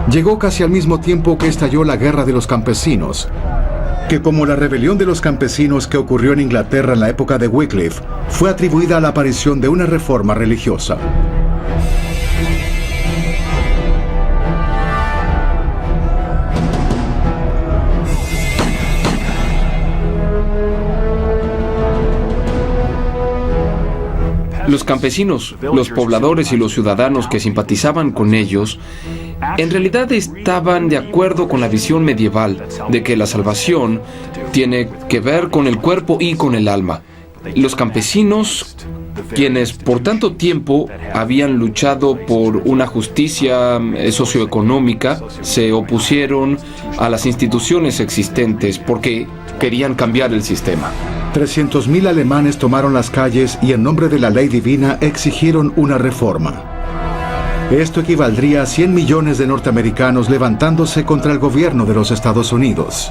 Speaker 1: Llegó casi al mismo tiempo que estalló la Guerra de los Campesinos, que como la rebelión de los campesinos que ocurrió en Inglaterra en la época de Wycliffe, fue atribuida a la aparición de una reforma religiosa.
Speaker 9: Los campesinos, los pobladores y los ciudadanos que simpatizaban con ellos, en realidad estaban de acuerdo con la visión medieval de que la salvación tiene que ver con el cuerpo y con el alma. Los campesinos, quienes por tanto tiempo habían luchado por una justicia socioeconómica, se opusieron a las instituciones existentes porque querían cambiar el sistema.
Speaker 1: 300.000 alemanes tomaron las calles y en nombre de la ley divina exigieron una reforma. Esto equivaldría a 100 millones de norteamericanos levantándose contra el gobierno de los Estados Unidos.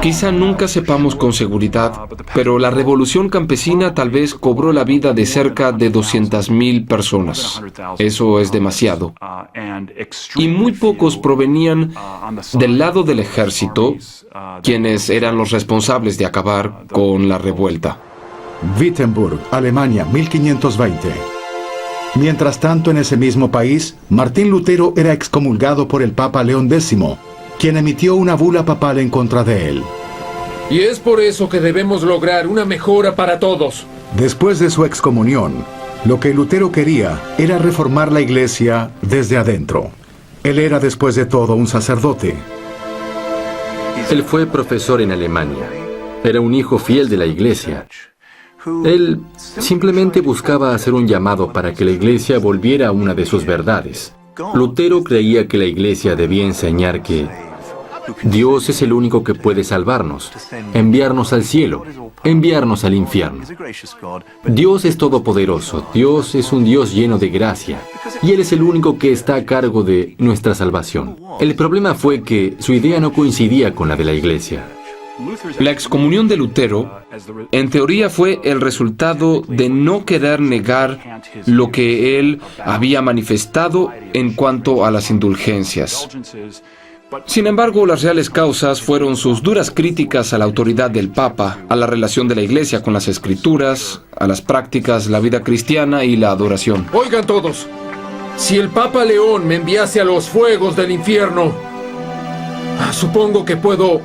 Speaker 9: Quizá nunca sepamos con seguridad, pero la revolución campesina tal vez cobró la vida de cerca de 200.000 personas. Eso es demasiado. Y muy pocos provenían del lado del ejército, quienes eran los responsables de acabar con la revuelta.
Speaker 1: Wittenberg, Alemania, 1520. Mientras tanto, en ese mismo país, Martín Lutero era excomulgado por el Papa León X, quien emitió una bula papal en contra de él.
Speaker 10: Y es por eso que debemos lograr una mejora para todos.
Speaker 1: Después de su excomunión, lo que Lutero quería era reformar la iglesia desde adentro. Él era, después de todo, un sacerdote.
Speaker 2: Él fue profesor en Alemania. Era un hijo fiel de la iglesia. Él simplemente buscaba hacer un llamado para que la iglesia volviera a una de sus verdades. Lutero creía que la iglesia debía enseñar que Dios es el único que puede salvarnos, enviarnos al cielo, enviarnos al infierno. Dios es todopoderoso, Dios es un Dios lleno de gracia, y Él es el único que está a cargo de nuestra salvación. El problema fue que su idea no coincidía con la de la iglesia.
Speaker 9: La excomunión de Lutero, en teoría, fue el resultado de no querer negar lo que él había manifestado en cuanto a las indulgencias. Sin embargo, las reales causas fueron sus duras críticas a la autoridad del Papa, a la relación de la Iglesia con las Escrituras, a las prácticas, la vida cristiana y la adoración.
Speaker 10: Oigan todos, si el Papa León me enviase a los fuegos del infierno, supongo que puedo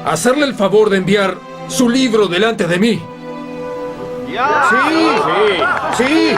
Speaker 10: hacerle el favor de enviar su libro delante de mí.
Speaker 6: Sí.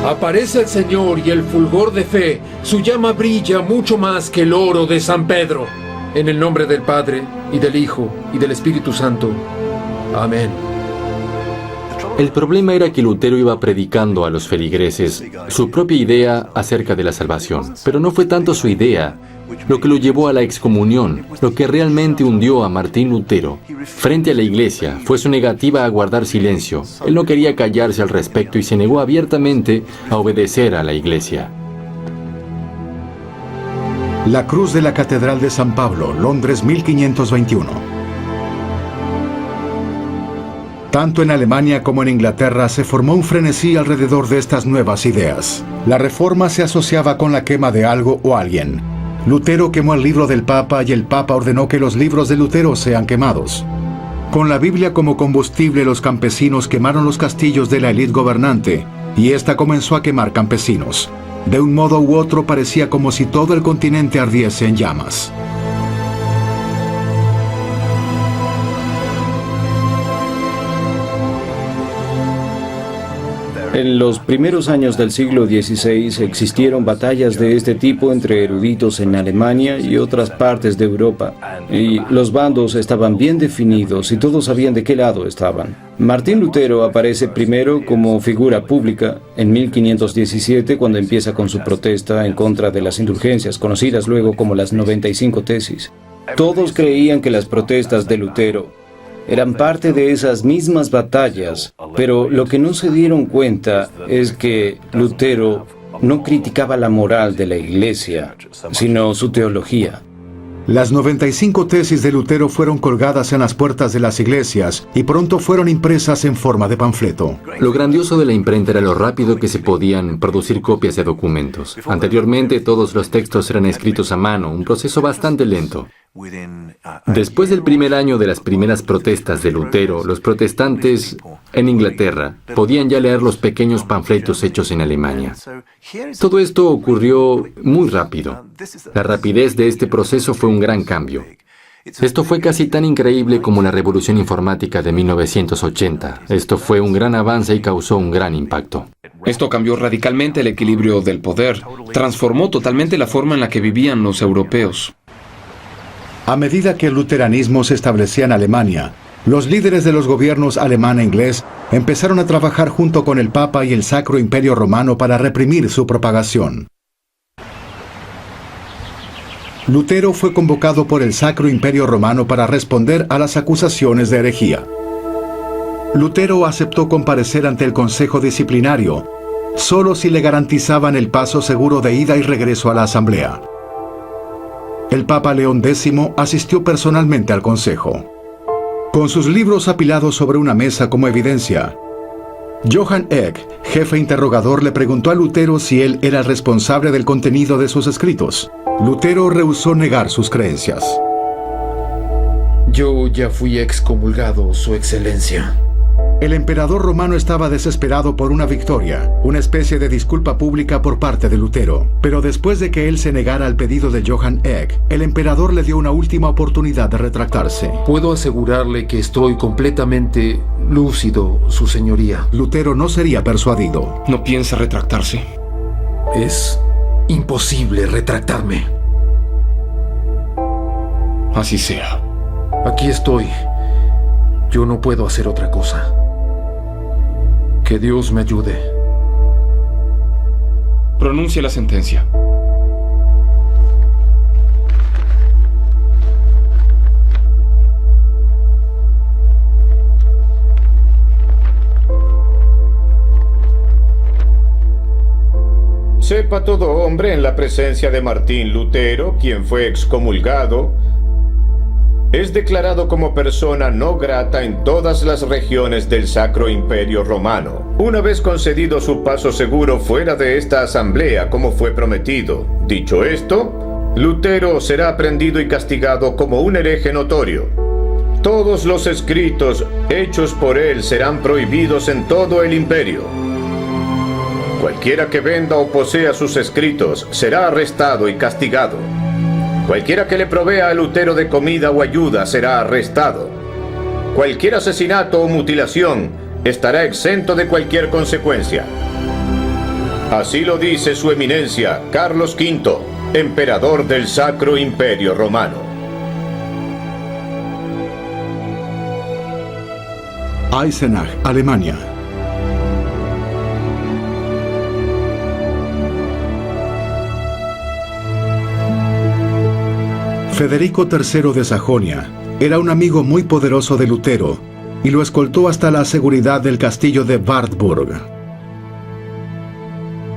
Speaker 10: Aparece el Señor y el fulgor de fe, su llama brilla mucho más que el oro de San Pedro. En el nombre del Padre, y del Hijo, y del Espíritu Santo. Amén.
Speaker 2: El problema era que Lutero iba predicando a los feligreses su propia idea acerca de la salvación, pero no fue tanto su idea lo que lo llevó a la excomunión. Lo que realmente hundió a Martín Lutero frente a la iglesia fue su negativa a guardar silencio. Él no quería callarse al respecto y se negó abiertamente a obedecer a la iglesia.
Speaker 1: La cruz de la Catedral de San Pablo, Londres, 1521. Tanto en Alemania como en Inglaterra se formó un frenesí alrededor de estas nuevas ideas. La reforma se asociaba con la quema de algo o alguien. Lutero quemó el libro del Papa y el Papa ordenó que los libros de Lutero sean quemados. Con la Biblia como combustible, los campesinos quemaron los castillos de la élite gobernante y ésta comenzó a quemar campesinos. De un modo u otro parecía como si todo el continente ardiese en llamas.
Speaker 5: En los primeros años del siglo XVI existieron batallas de este tipo entre eruditos en Alemania y otras partes de Europa, y los bandos estaban bien definidos y todos sabían de qué lado estaban. Martín Lutero aparece primero como figura pública en 1517 cuando empieza con su protesta en contra de las indulgencias, conocidas luego como las 95 tesis. Todos creían que las protestas de Lutero eran parte de esas mismas batallas, pero lo que no se dieron cuenta es que Lutero no criticaba la moral de la Iglesia, sino su teología.
Speaker 1: Las 95 tesis de Lutero fueron colgadas en las puertas de las iglesias y pronto fueron impresas en forma de panfleto.
Speaker 2: Lo grandioso de la imprenta era lo rápido que se podían producir copias de documentos. Anteriormente todos los textos eran escritos a mano, un proceso bastante lento. Después del primer año de las primeras protestas de Lutero, los protestantes en Inglaterra podían ya leer los pequeños panfletos hechos en Alemania. Todo esto ocurrió muy rápido. La rapidez de este proceso fue un gran cambio. Esto fue casi tan increíble como la revolución informática de 1980. Esto fue un gran avance y causó un gran impacto.
Speaker 9: Esto cambió radicalmente el equilibrio del poder, transformó totalmente la forma en la que vivían los europeos.
Speaker 1: A medida que el luteranismo se establecía en Alemania, los líderes de los gobiernos alemán e inglés empezaron a trabajar junto con el Papa y el Sacro Imperio Romano para reprimir su propagación. Lutero fue convocado por el Sacro Imperio Romano para responder a las acusaciones de herejía. Lutero aceptó comparecer ante el Consejo Disciplinario, solo si le garantizaban el paso seguro de ida y regreso a la asamblea. El Papa León X asistió personalmente al consejo. Con sus libros apilados sobre una mesa como evidencia, Johann Eck, jefe interrogador, le preguntó a Lutero si él era el responsable del contenido de sus escritos. Lutero rehusó negar sus creencias.
Speaker 10: Yo ya fui excomulgado, Su Excelencia.
Speaker 1: El emperador romano estaba desesperado por una victoria, una especie de disculpa pública por parte de Lutero. Pero después de que él se negara al pedido de Johann Eck, el emperador le dio una última oportunidad de retractarse.
Speaker 10: Puedo asegurarle que estoy completamente lúcido, Su Señoría.
Speaker 1: Lutero no sería persuadido.
Speaker 9: ¿No piensa retractarse?
Speaker 10: Es imposible retractarme.
Speaker 9: Así sea.
Speaker 10: Aquí estoy. Yo no puedo hacer otra cosa. Que Dios me ayude.
Speaker 9: Pronuncie la sentencia.
Speaker 7: Sepa todo hombre en la presencia de Martín Lutero, quien fue excomulgado, es declarado como persona no grata en todas las regiones del Sacro Imperio Romano, una vez concedido su paso seguro fuera de esta asamblea como fue prometido. Dicho esto, Lutero será prendido y castigado como un hereje notorio. Todos los escritos hechos por él serán prohibidos en todo el imperio. Cualquiera que venda o posea sus escritos será arrestado y castigado. Cualquiera que le provea a Lutero de comida o ayuda será arrestado. Cualquier asesinato o mutilación estará exento de cualquier consecuencia. Así lo dice su eminencia, Carlos V, emperador del Sacro Imperio Romano.
Speaker 1: Eisenach, Alemania. Federico III de Sajonia era un amigo muy poderoso de Lutero y lo escoltó hasta la seguridad del castillo de Wartburg.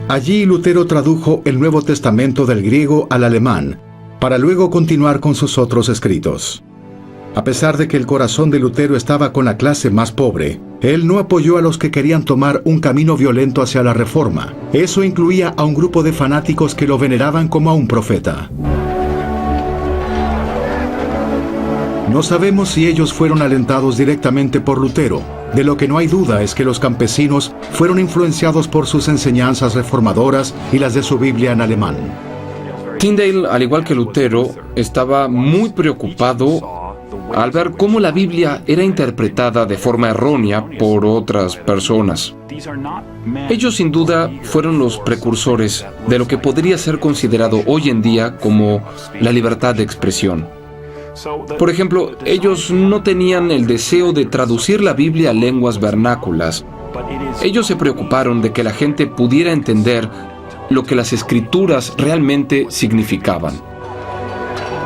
Speaker 1: Allí Lutero tradujo el Nuevo Testamento del griego al alemán, para luego continuar con sus otros escritos. A pesar de que el corazón de Lutero estaba con la clase más pobre, él no apoyó a los que querían tomar un camino violento hacia la reforma. Eso incluía a un grupo de fanáticos que lo veneraban como a un profeta. No sabemos si ellos fueron alentados directamente por Lutero. De lo que no hay duda es que los campesinos fueron influenciados por sus enseñanzas reformadoras y las de su Biblia en alemán.
Speaker 9: Tyndale, al igual que Lutero, estaba muy preocupado al ver cómo la Biblia era interpretada de forma errónea por otras personas. Ellos sin duda fueron los precursores de lo que podría ser considerado hoy en día como la libertad de expresión. Por ejemplo, ellos no tenían el deseo de traducir la Biblia a lenguas vernáculas. Ellos se preocuparon de que la gente pudiera entender lo que las escrituras realmente significaban.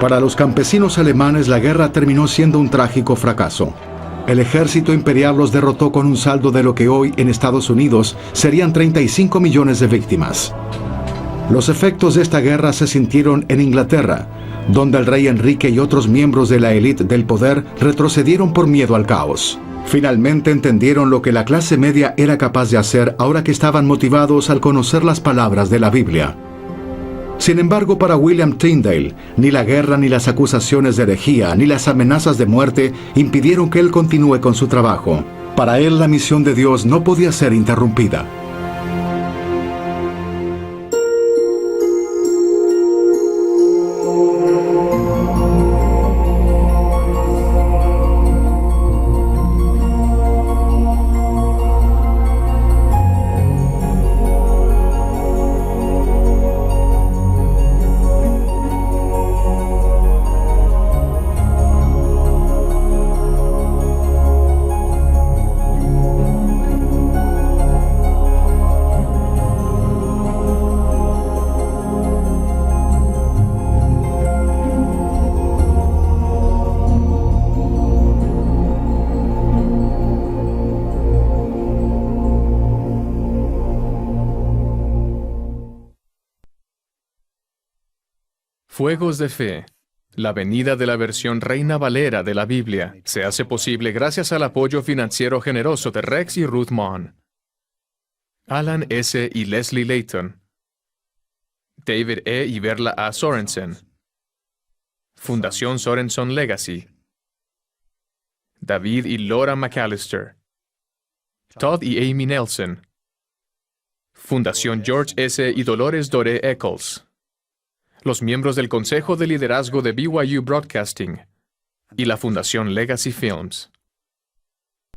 Speaker 1: Para los campesinos alemanes, la guerra terminó siendo un trágico fracaso. El ejército imperial los derrotó con un saldo de lo que hoy en Estados Unidos serían 35 millones de víctimas. Los efectos de esta guerra se sintieron en Inglaterra, donde el rey Enrique y otros miembros de la élite del poder retrocedieron por miedo al caos. Finalmente entendieron lo que la clase media era capaz de hacer ahora que estaban motivados al conocer las palabras de la Biblia. Sin embargo, para William Tyndale, ni la guerra, ni las acusaciones de herejía, ni las amenazas de muerte impidieron que él continúe con su trabajo. Para él, la misión de Dios no podía ser interrumpida.
Speaker 13: Fuegos de Fe. La venida de la versión Reina Valera de la Biblia se hace posible gracias al apoyo financiero generoso de Rex y Ruth Mon, Alan S. y Leslie Layton, David E. y Verla A. Sorensen, Fundación Sorenson Legacy, David y Laura McAllister, Todd y Amy Nelson, Fundación George S. y Dolores Doré Eccles, los miembros del Consejo de Liderazgo de BYU Broadcasting y la Fundación Legacy Films.